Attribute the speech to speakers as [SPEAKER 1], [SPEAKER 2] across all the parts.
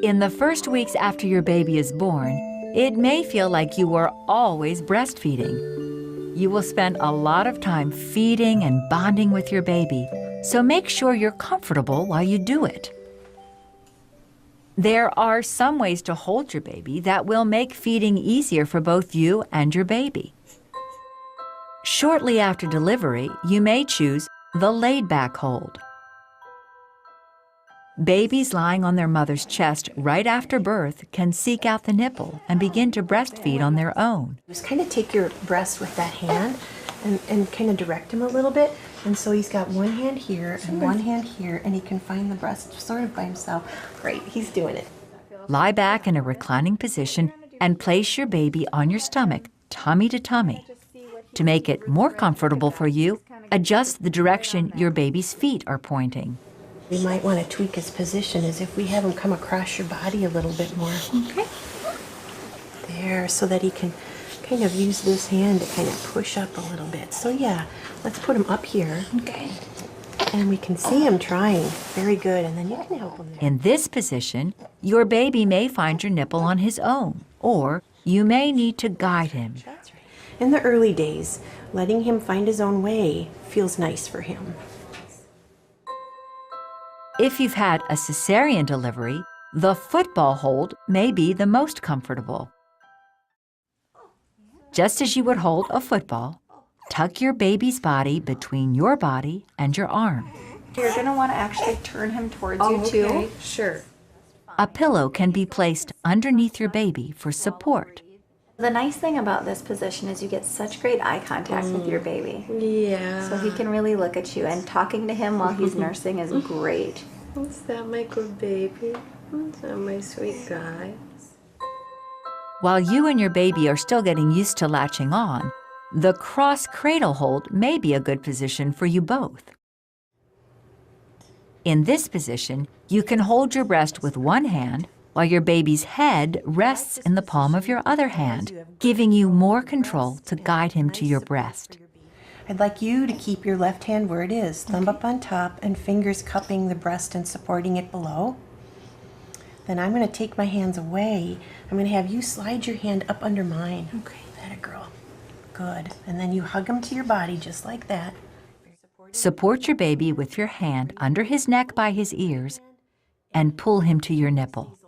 [SPEAKER 1] In the first weeks after your baby is born, it may feel like you are always breastfeeding. You will spend a lot of time feeding and bonding with your baby, so make sure you're comfortable while you do it. There are some ways to hold your baby that will make feeding easier for both you and your baby. Shortly after delivery, you may choose the laid-back hold. Babies lying on their mother's chest right after birth can seek out the nipple and begin to breastfeed on their own.
[SPEAKER 2] Just kind of take your breast with that hand and kind of direct him a little bit. And so he's got one hand here and one hand here, and he can find the breast sort of by himself. Great, he's doing it.
[SPEAKER 1] Lie back in a reclining position and place your baby on your stomach, tummy to tummy. To make it more comfortable for you, adjust the direction your baby's feet are pointing.
[SPEAKER 2] We might want to tweak his position as if we have him come across your body a little bit more.
[SPEAKER 3] Okay.
[SPEAKER 2] There, so that he can kind of use this hand to kind of push up a little bit. So yeah, let's put him up here.
[SPEAKER 3] Okay.
[SPEAKER 2] And we can see him trying. Very good, and then you can help him there.
[SPEAKER 1] In this position, your baby may find your nipple on his own, or you may need to guide him.
[SPEAKER 2] That's right. In the early days, letting him find his own way feels nice for him.
[SPEAKER 1] If you've had a cesarean delivery, the football hold may be the most comfortable. Just as you would hold a football, tuck your baby's body between your body and your arm.
[SPEAKER 3] You're going to want to actually turn him towards you too.
[SPEAKER 2] Sure.
[SPEAKER 1] A pillow can be placed underneath your baby for support.
[SPEAKER 3] The nice thing about this position is you get such great eye contact with your baby.
[SPEAKER 2] Yeah.
[SPEAKER 3] So he can really look at you, and talking to him while he's nursing is great.
[SPEAKER 2] Is that my good baby? Is that my sweet guy?
[SPEAKER 1] While you and your baby are still getting used to latching on, the cross cradle hold may be a good position for you both. In this position, you can hold your breast with one hand while your baby's head rests in the palm of your other hand, giving you more control to guide him to your breast.
[SPEAKER 2] I'd like you to keep your left hand where it is, thumb up on top and fingers cupping the breast and supporting it below. Then I'm going to take my hands away. I'm going to have you slide your hand up under mine. Okay, that a girl. Good. And then you hug him to your body just like that.
[SPEAKER 1] Support your baby with your hand under his neck by his ears and pull him to your nipple.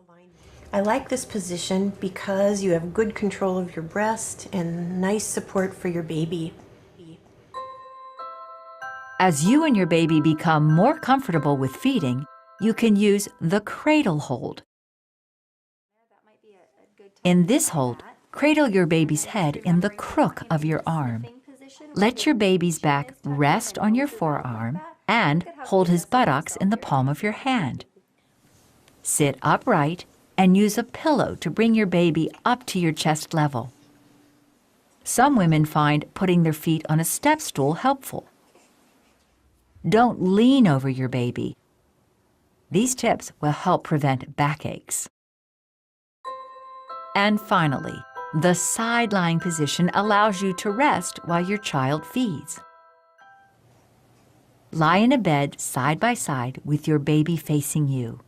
[SPEAKER 2] I like this position because you have good control of your breast and nice support for your baby.
[SPEAKER 1] As you and your baby become more comfortable with feeding, you can use the cradle hold. In this hold, cradle your baby's head in the crook of your arm. Let your baby's back rest on your forearm and hold his buttocks in the palm of your hand. Sit upright and use a pillow to bring your baby up to your chest level. Some women find putting their feet on a step stool helpful. Don't lean over your baby. These tips will help prevent backaches. And finally, the side-lying position allows you to rest while your child feeds. Lie in a bed side by side with your baby facing you.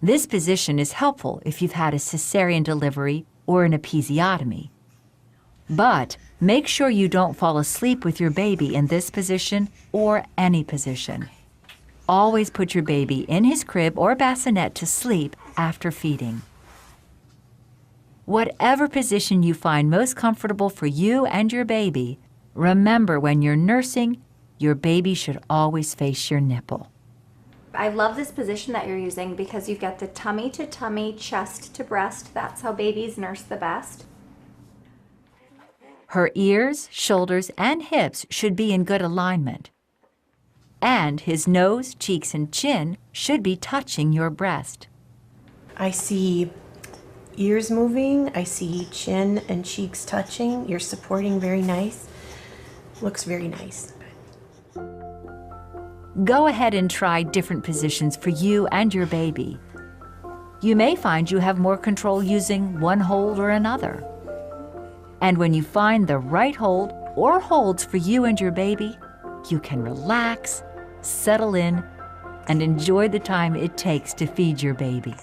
[SPEAKER 1] This position is helpful if you've had a cesarean delivery or an episiotomy. But make sure you don't fall asleep with your baby in this position or any position. Always put your baby in his crib or bassinet to sleep after feeding. Whatever position you find most comfortable for you and your baby, remember when you're nursing, your baby should always face your nipple.
[SPEAKER 3] I love this position that you're using because you've got the tummy to tummy, chest to breast. That's how babies nurse the best.
[SPEAKER 1] Her ears, shoulders, and hips should be in good alignment. And his nose, cheeks, and chin should be touching your breast.
[SPEAKER 2] I see ears moving. I see chin and cheeks touching. You're supporting very nice. Looks very nice.
[SPEAKER 1] Go ahead and try different positions for you and your baby. You may find you have more control using one hold or another. And when you find the right hold or holds for you and your baby, you can relax, settle in, and enjoy the time it takes to feed your baby.